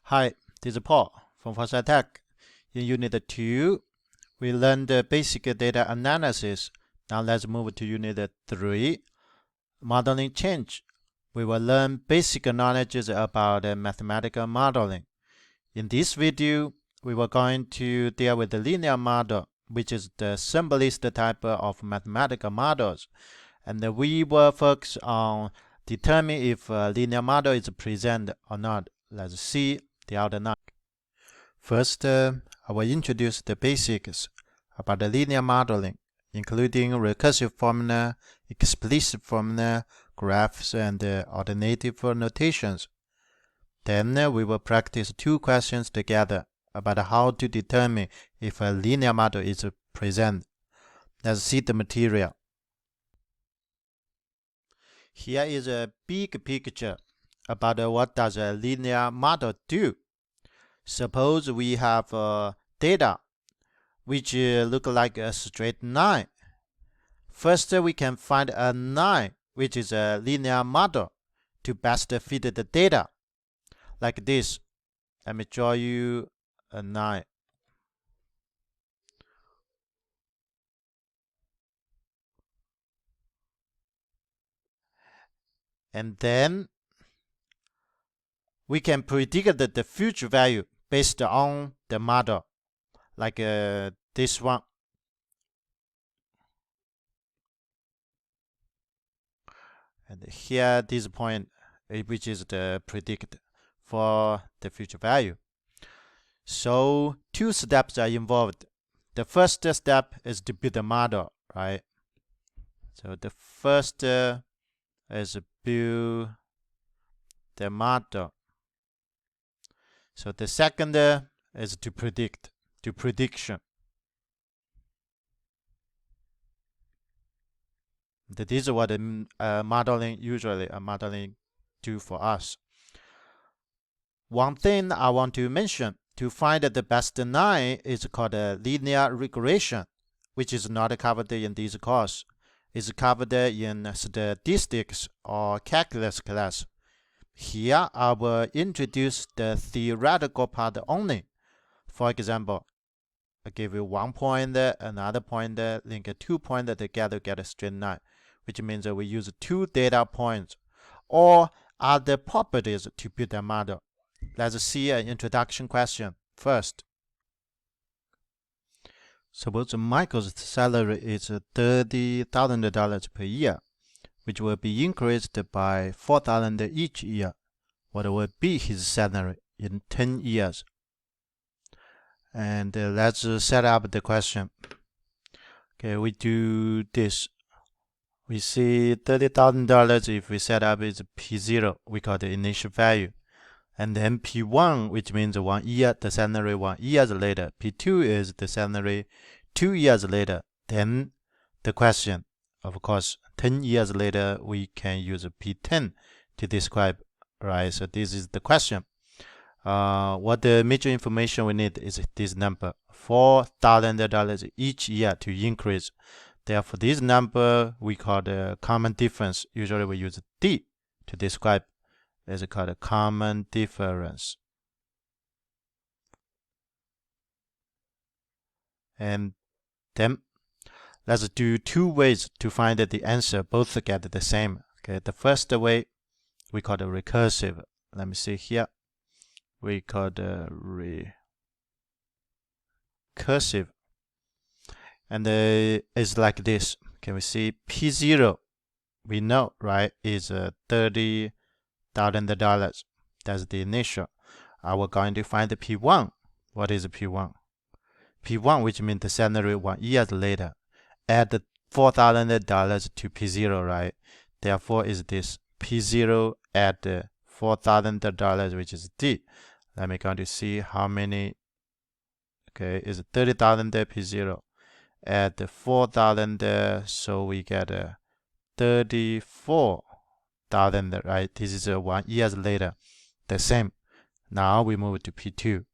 Hi, this is Paul from Foresight Tech. In Unit 2, we learned the basic data analysis. Now let's move to Unit 3, modeling change. We will learn basic knowledge about mathematical modeling. In this video, we were going to deal with the linear model, which is the simplest type of mathematical models. And we will focus on determining if a linear model is present or not. Let's see the outline. First, I will introduce the basics about the linear modeling, including recursive formula, explicit formula, graphs, and alternative notations. Then we will practice two questions together about how to determine if a linear model is present. Let's see the material. Here is a big picture about what does a linear model do. Suppose we have data which look like a straight line. First, we can find a line which is a linear model to best fit the data. Like this. Let me draw you a line. And then we can predict the future value based on the model, like this one. And here, this point, which is the predict for the future value. So two steps are involved. The first step is to build the model, right? So the first is build the model. So the second is to predict, to prediction. That is what modeling usually do for us. One thing I want to mention, to find the best line is called a linear regression, which is not covered in this course. It's covered in statistics or calculus class. Here, I will introduce the theoretical part only. For example, I give you 1 point, another point, link 2 points together, get a straight line, which means that we use 2 data points or other properties to build a model. Let's see an introduction question first. Suppose Michael's salary is $30,000 per year, which will be increased by $4,000 each year. What will be his salary in 10 years? And let's set up the question. Okay, we do this. We see $30,000 if we set up is P0, we call the initial value. And then P1, which means 1 year, the salary 1 year later. P2 is the salary 2 years later. Then the question, of course, 10 years later, we can use P10 to describe, right? So this is the question. What the major information we need is this number, $4,000 each year to increase. Therefore, this number we call the common difference. Usually we use D to describe. It's called a common difference. And then let's do 2 ways to find the answer. Both get the same. Okay, the first way we call the recursive. Let me see here. We call the recursive. And it's like this. Can we see P0? We know, right, is $30,000. That's the initial. We're going to find the P1. What is P1? P1, which means the salary 1 year later. Add the $4,000 to P0, right? Therefore, is this P0 add $4,000, which is D. Let me go to see how many. Okay, is 30,000 P0. Add the 4,000, so we get 34,000, right? This is 1 year later. The same. Now we move to P2,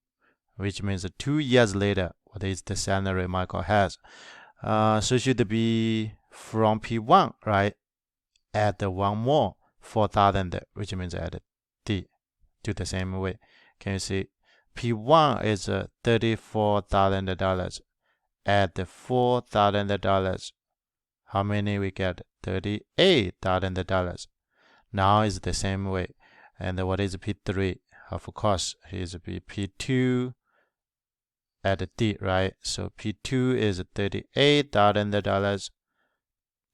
which means 2 years later. What is the salary Michael has? So should be from P1, right? Add 1 more 4,000, which means add D. Do the same way. Can you see? P1 is $34,000. Add $4,000. How many we get? $38,000. Now is the same way. And what is P3? Of course, is P2 add D, right? So P2 is $38,000.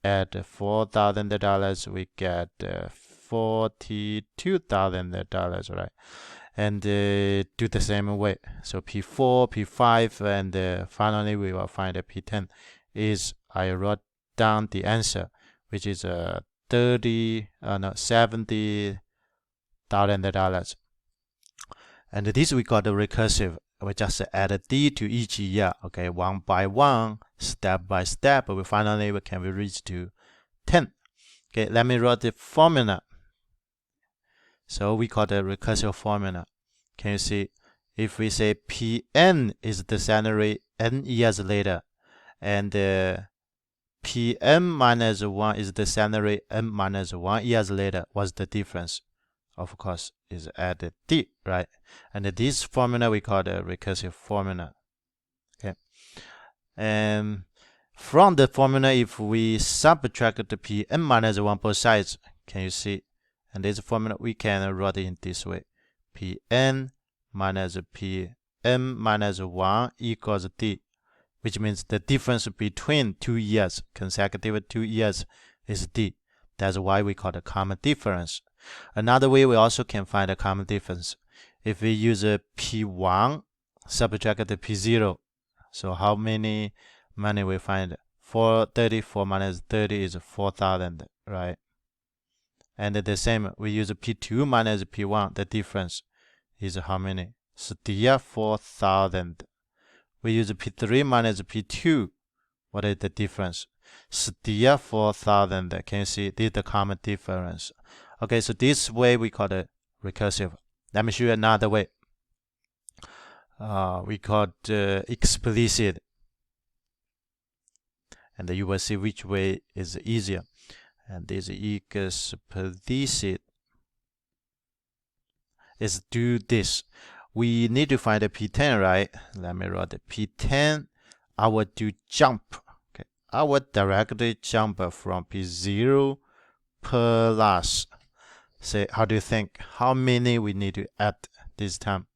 Add $4,000, we get $42,000, right? And do the same way. So P4, P5, and finally we will find a P10. I wrote down the answer, which is $70,000. And this we call the recursive. We just add a D to each year, okay, one by one, step by step. We finally can reach to 10. Okay, let me write the formula. So we call the recursive formula. Can you see? If we say Pn is the salary n years later, and Pm minus 1 is the salary n minus 1 years later, what's the difference? Of course, is add D, right? And this formula we call the recursive formula. Okay. And from the formula, if we subtract the Pn minus 1 both sides, can you see? And this formula we can write it in this way. Pn minus Pm minus 1 equals D, which means the difference between 2 years, consecutive 2 years, is D. That's why we call the common difference. Another way we also can find a common difference. If we use a P1, subtract the P0, so how many money we find? 434 minus 30 is 4,000, right? And the same, we use P2 minus P1, the difference is how many? Still 4,000. We use P3 minus P2, what is the difference? Still 4,000. Can you see? This is the common difference. Okay, so this way we call it recursive. Let me show you another way. We call it explicit. And you will see which way is easier. And this explicit is do this. We need to find a P10, right? Let me write the P10. I will do jump. Okay, I will directly jump from P0 plus. Say, how do you think? How many we need to add this time?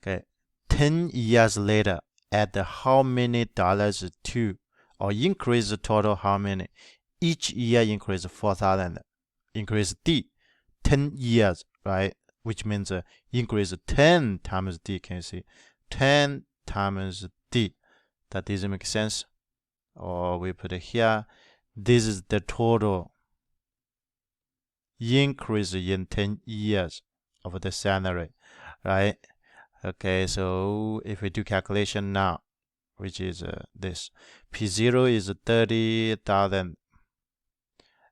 Okay, 10 years later, add how many dollars to, or increase the total how many? Each year increase 4,000. Increase D, 10 years, right? Which means increase 10 times D. Can you see? 10 times D. That doesn't make sense. Or we put it here. This is the total increase in 10 years of the salary, right? Okay, so if we do calculation now, which is this, P0 is 30,000,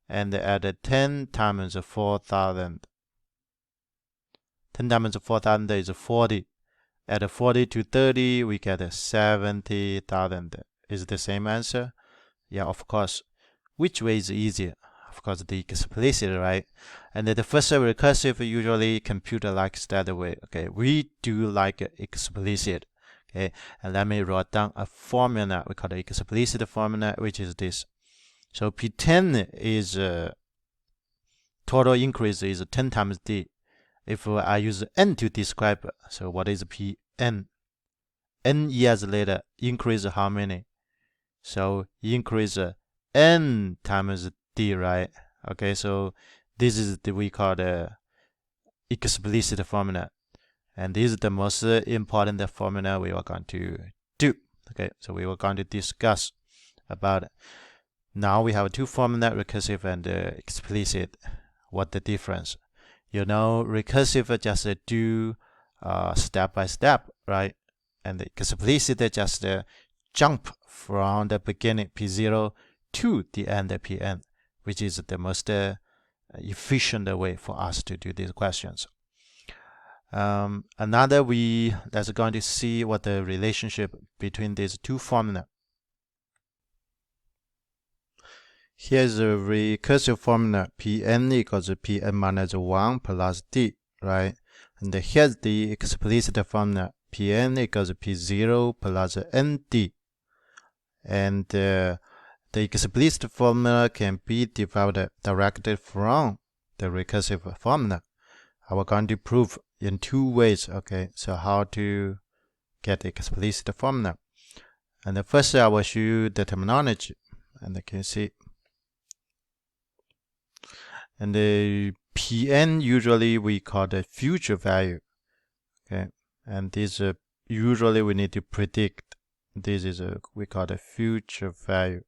and add 10 times 4,000. 10 times 4,000 is 40. Add 40 to 30, we get 70,000. Is the same answer? Yeah, of course. Which way is easier? Of course, the explicit, right? And the first recursive usually computer likes that way. Okay, we do like explicit. Okay, and let me write down a formula. We call the explicit formula, which is this. So P10 is total increase is 10 times D. If I use N to describe, so what is Pn? N years later, increase how many? So increase N times D, right? Okay, so this is the we call the explicit formula. And this is the most important formula we are going to do. Okay, so we were going to discuss about it. Now we have two formula, recursive and explicit. What the difference? You know, recursive just do step by step, right? And the explicit just jump from the beginning P0 to the end Pn, which is the most efficient way for us to do these questions. Let's going to see what the relationship between these two formula. Here's a recursive formula. Pn equals Pn minus 1 plus D, right? And here's the explicit formula. Pn equals P0 plus ND. And the explicit formula can be derived directly from the recursive formula. I will going to prove in two ways. Okay, so how to get the explicit formula. And first I will show you the terminology, and you can see. And the Pn usually we call the future value. Okay, and this usually we need to predict. This is we call the future value.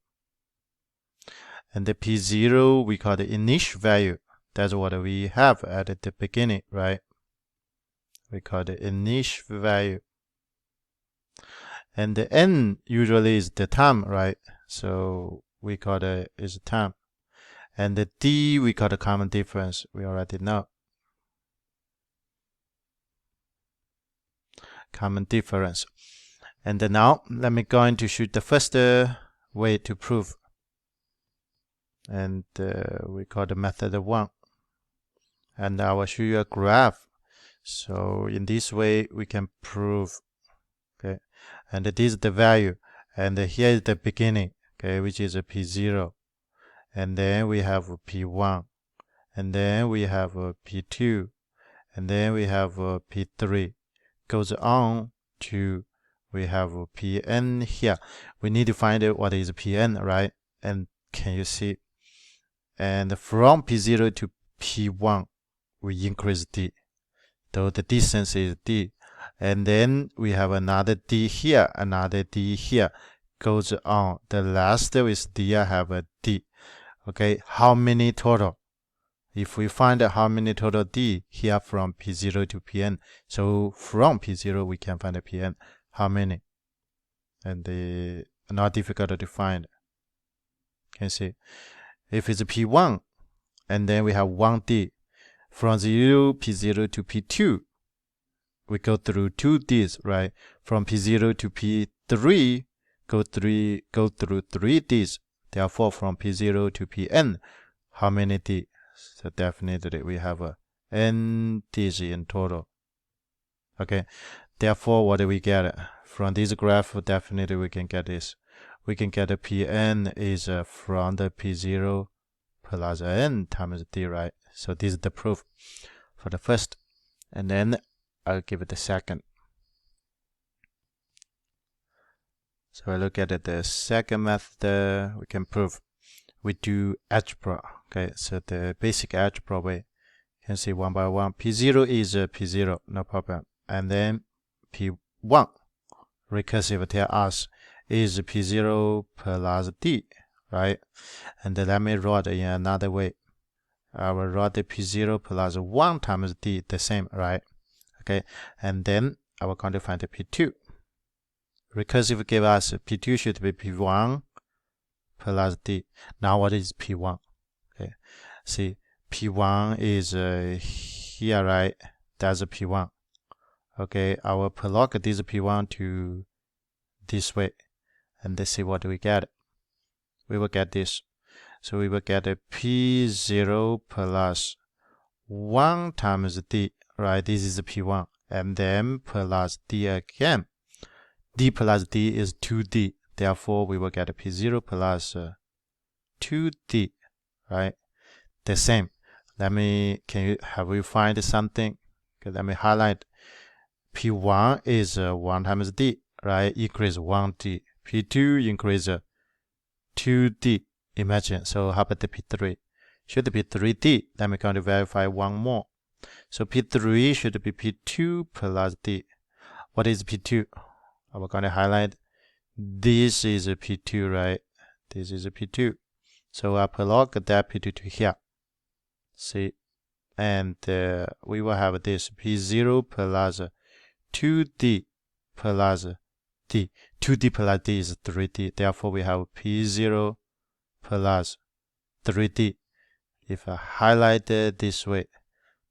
And the P0 we call the initial value. That's what we have at the beginning, right? We call the initial value. And the N usually is the time, right? So we call it is time. And the D we call the common difference. We already know. Common difference. And now let me go into show the first way to prove. And we call the method 1. And I will show you a graph. So in this way we can prove. Okay, and this is the value, and here is the beginning, okay, which is a P0, and then we have a P1, and then we have a P2, and then we have a P3, goes on to we have a Pn here. We need to find out what is Pn, right? And can you see? And from P0 to P1 we increase D, though the distance is D. And then we have another D here, another D here, goes on. The last with D I have a D. Okay, how many total? If we find out how many total D here from P0 to Pn, so from P0 we can find a Pn. How many? And not difficult to find. Can you see? If it's P1, and then we have 1D. From P0 to P2, we go through 2 Ds, right? From P0 to P3, go through 3 Ds. Therefore, from P0 to Pn, how many D? So definitely we have a N Ds in total. Okay. Therefore, what do we get? From this graph, definitely we can get this. We can get a Pn is from the P0 plus N times D, right? So this is the proof for the first. And then I'll give it the second. So I look at the second method, we can prove. We do algebra. Okay, so the basic algebra way. You can see one by one. P0 is P0, no problem. And then P1, recursive tell us, is P0 plus D, right? And let me write in another way. I will write the P0 plus 1 times D, the same, right? Okay, and then I will going to find the P2. Recursive give us P2 should be P1 plus D. Now what is P1? Okay, see, P1 is here, right? That's a P1. Okay, I will plug this P1 to this way, and let's see what we get. We will get this. So we will get a P0 plus 1 times D, right? This is P1, and then plus D again. D plus D is 2D. Therefore, we will get a P0 plus 2D, right? The same. Have we find something? Okay, let me highlight. P1 is 1 times D, right? Increase 1D. P2 increase 2D. Imagine. So how about the P3? Should be 3D. Let me going to verify one more. So P3 should be P2 plus D. What is P2? I'm going to highlight. This is a P2, right? This is a P2. So I plug that P2 to here. See? And we will have this P0 plus 2D plus D. 2D plus D is 3D. Therefore, we have P0 plus 3D. If I highlight it this way,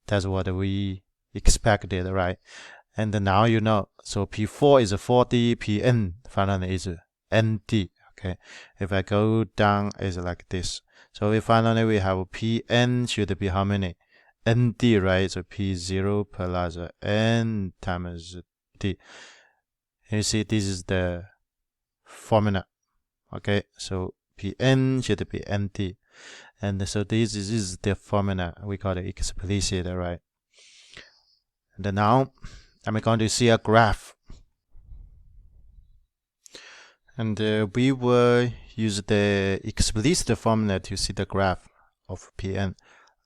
that's what we expected, right? And now you know. So P4 is 4D, Pn finally is ND. Okay. If I go down, it's like this. So finally we have Pn should be how many? nd, right? So p0 plus n times d. You see, this is the formula. Okay, so pn should be nd, and so this is the formula. We call it explicit, right? And now I'm going to see a graph, and we will use the explicit formula to see the graph of pn.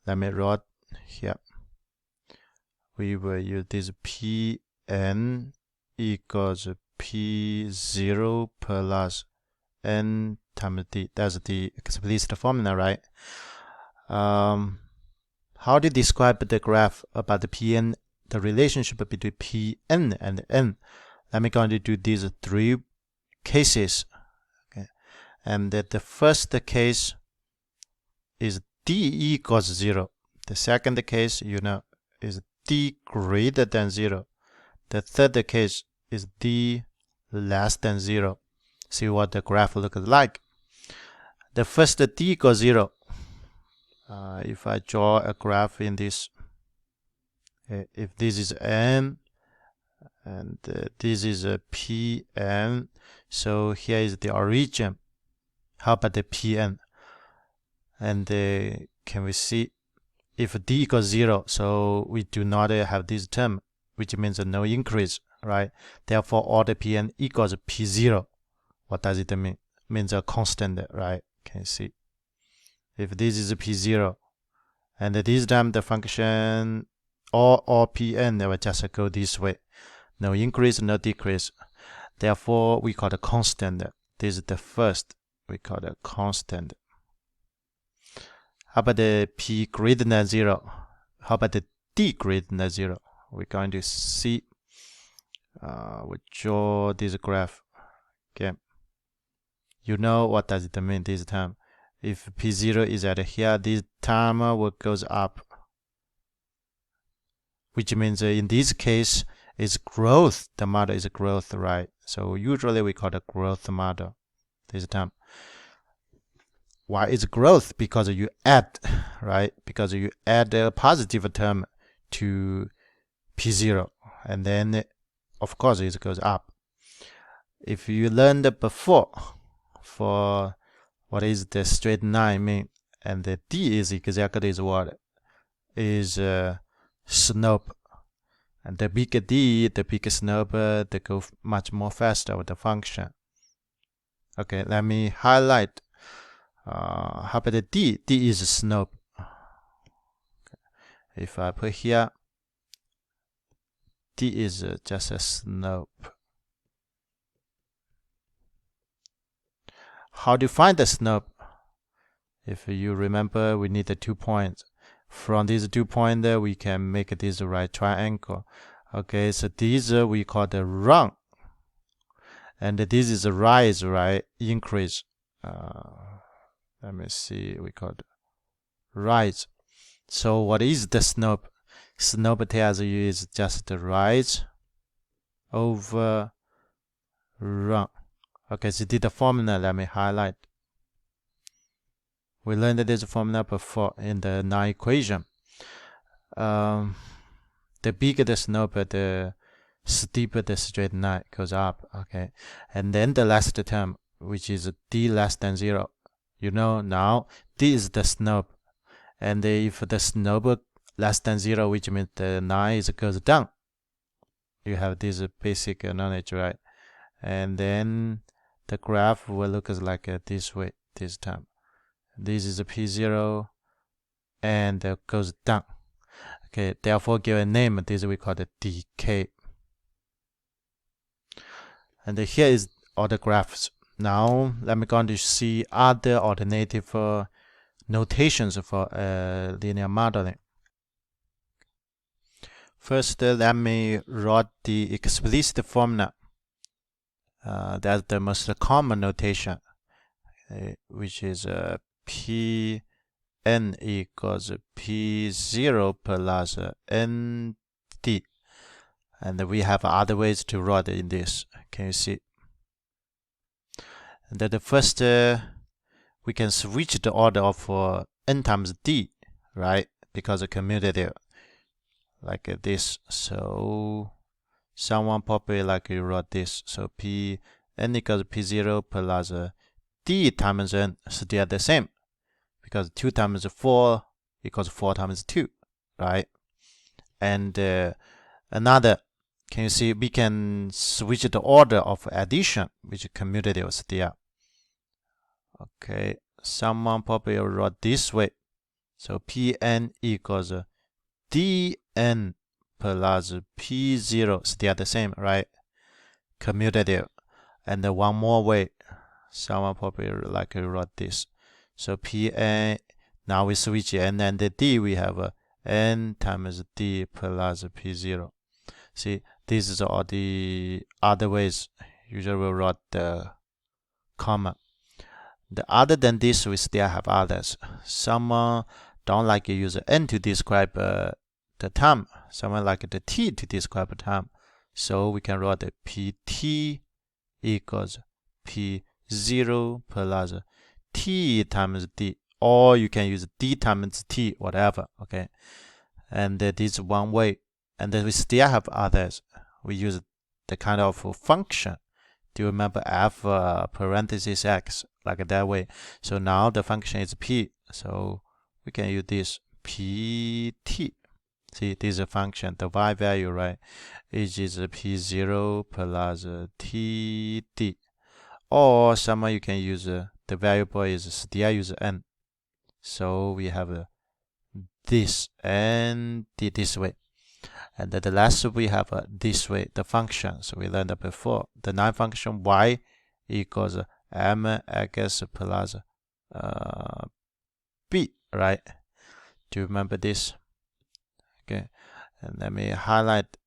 Let me write here. We will use this pn equals p0 plus n times d. That's the explicit formula, right? How to describe the graph about the pn, the relationship between pn and n? Let me going to do these three cases. Okay, and the first case is d equals 0. The second case, is d greater than 0. The third case is d less than 0. See what the graph looks like. The first d equals 0. If I draw a graph in this, if this is n and this is a pn, so here is the origin. How about the pn? And can we see if d equals 0, so we do not have this term, which means no increase, right? Therefore, all the pn equals p0. What does it mean? It means a constant, right? Can you see? If this is p0, and this time the function all pn will just go this way. No increase, no decrease. Therefore, we call it constant. This is the first. We call it constant. How about the p greater than 0? How about the d greater than 0? We're going to see. We draw this graph. Okay. You know what does it mean this time? If p0 is at here, this term will goes up, which means in this case is growth. The model is growth, right? So usually we call it growth model this time. Why is growth? Because you add, right? Because you add a positive term to p0, and then of course it goes up. If you learned before, for what is the straight line mean, and the d is exactly what is slope, and the bigger d, the bigger slope, they go much more faster with the function. Okay, let me highlight. How about the d? D is slope. Okay. If I put here, d is just a slope. How to find the slope? If you remember, we need the 2 points. From these 2 points, we can make this right triangle. Okay, so these we call the run, and this is a rise, right? Increase. Let me see. We call it rise. So what is the slope? Slope tells you is just the rise over run. Okay, so the formula, let me highlight. We learned this formula before in the line equation. The bigger the slope, the steeper the straight line goes up. Okay, and then the last term, which is d less than 0. You know now d is the slope, and if the slope less than 0, which means the line goes down. You have this basic knowledge, right? And then the graph will look like this way this time. This is a p0 and goes down. Okay, therefore give a name. This we call the decay. And here is all the graphs. Now let me go to see other alternative notations for linear modeling. First, let me write the explicit formula. That's the most common notation, which is pn equals p0 plus nd. And we have other ways to write in this. Can you see? And then the first, we can switch the order of n times d, right? because of commutative, like this. So someone probably like you wrote this. So Pn equals P0 plus D times N still the same, because 2 times 4 equals 4 times 2, right? And another, can you see, we can switch the order of addition, which is commutative still. Okay, someone probably wrote this way. So Pn equals Dn plus P0, still the same, right? Commutative. And one more way, someone probably like wrote this. So Pn, now we switch n and d, we have n times d plus P0. See, this is all the other ways. Usually we write the comma. Other than this, we still have others. Some don't like to use n to describe the term. Someone like the t to describe a term. So we can write the pt equals p0 plus t times d, or you can use d times t, whatever. Okay, and this is one way. And then we still have others. We use the kind of function. Do you remember f parenthesis x, like that way? So now the function is p, so we can use this pt. See, this is a function, the y value, right? It is p0 plus td. Or someone you can use the variable is still use n. So we have this and this way. And the last we have this way, the function. So we learned before, the non-function y equals mx plus b, right? Do you remember this? Okay, and let me highlight.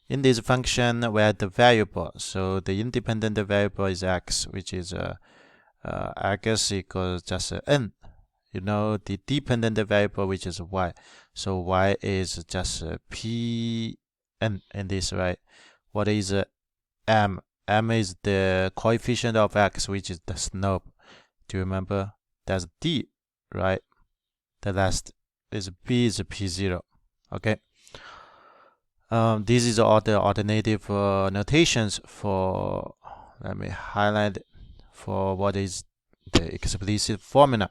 In this function, we have the variable. So the independent variable is x, which is x equals just n. You know, the dependent variable, which is y. So y is just Pn in this, right? What is m? M is the coefficient of x, which is the slope. Do you remember? That's d, right? The last is b is p0. Okay. This is all the alternative notations for, let me highlight for what is the explicit formula.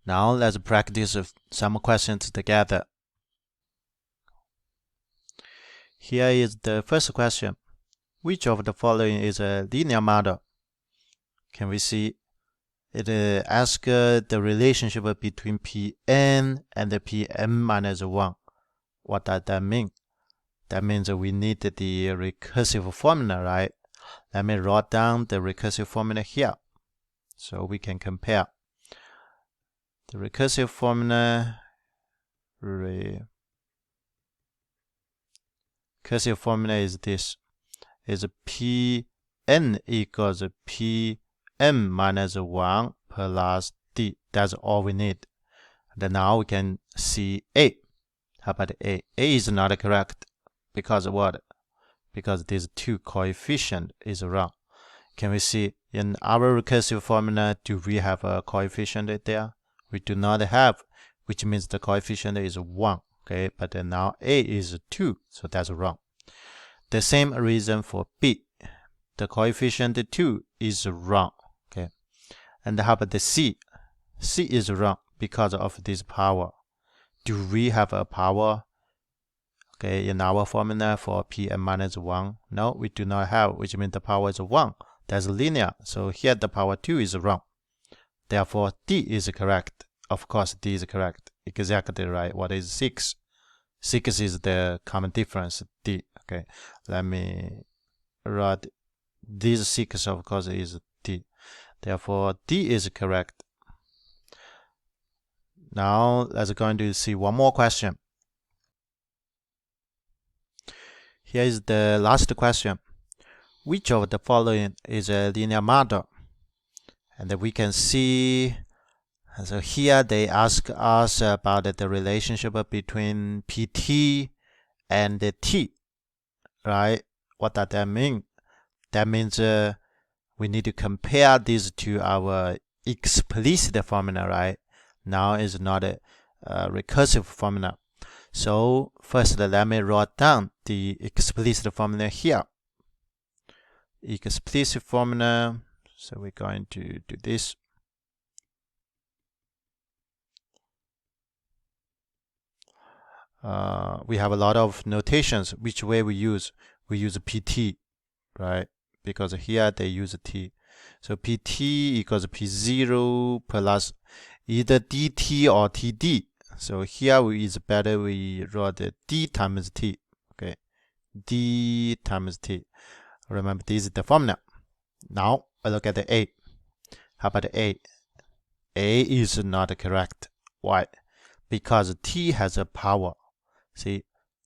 Now let's practice some questions together. Here is the first question. Which of the following is a linear model? Can we see? It asks the relationship between Pn and Pn minus 1. What does that mean? That means we need the recursive formula, right? Let me write down the recursive formula here so we can compare. The recursive formula, is this. Is Pn equals Pm minus 1 plus d. That's all we need. And now we can see A. How about A? A is not correct. Because what? Because these two coefficient is wrong. Can we see in our recursive formula, do we have a coefficient there? We do not have, which means the coefficient is 1. Okay, but now A is 2, so that's wrong. The same reason for B. The coefficient 2 is wrong. Okay, and how about the C? C is wrong because of this power. Do we have a power? Okay, in our formula for Pm minus 1, no, we do not have, which means the power is 1. That's linear. So here the power 2 is wrong. Therefore, D is correct. Of course, D is correct. Exactly right. What is 6? 6 is the common difference, D. Okay, let me write this 6, of course, is D. Therefore, D is correct. Now, let's go into see one more question. Here is the last question. Which of the following is a linear model? And we can see, so here they ask us about the relationship between Pt and T, right? What does that mean? That means we need to compare these to our explicit formula, right? Now is not a recursive formula. So first let me write down the explicit formula here. Explicit formula, so we're going to do this. We have a lot of notations. Which way we use? We use PT, right? Because here they use t. So PT equals P0 plus either dt or td. So here is better we write d times t. Okay, d times t. Remember, this is the formula. Now I look at the A. How about the A? A is not correct. Why? Because t has a power. See,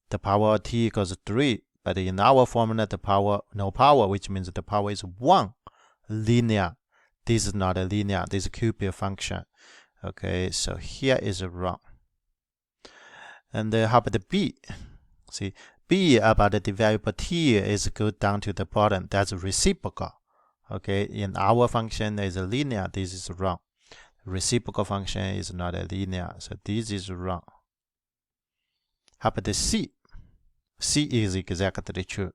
the power of t equals 3. But in our formula, the power, no power, which means the power is 1. Linear. This is not a linear. This is a cubic function. Okay, so here is wrong. And how about the B? See, B about the variable t is go down to the bottom. That's reciprocal. Okay, in our function is a linear. This is wrong. Reciprocal function is not a linear. So this is wrong. How about the C? C is exactly true.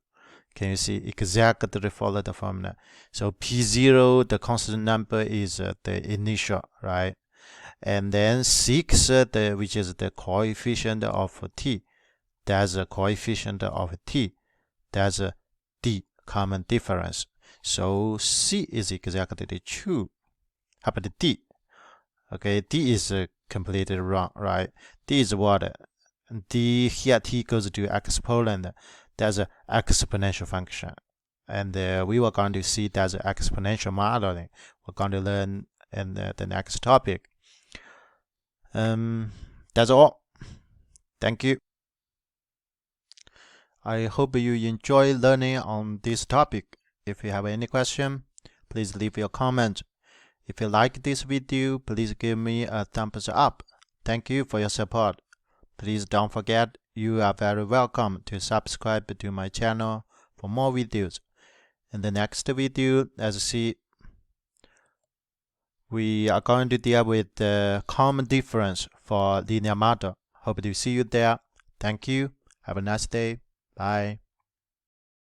Can you see? Exactly follow the formula. So P0, the constant number, is the initial, right? And then 6, which is the coefficient of t. That's a coefficient of t. That's a d, common difference. So C is exactly true. How about the D? Okay, D is completely wrong, right? D is what? D here t goes to exponent. That's an exponential function. And we were going to see that's exponential modeling. We're going to learn in the next topic. That's all. Thank you. I hope you enjoy learning on this topic. If you have any question, please leave your comment. If you like this video, please give me a thumbs up. Thank you for your support. Please don't forget, you are very welcome to subscribe to my channel for more videos. In the next video, let's see, we are going to deal with the common difference for linear model. Hope to see you there. Thank you. Have a nice day. Bye.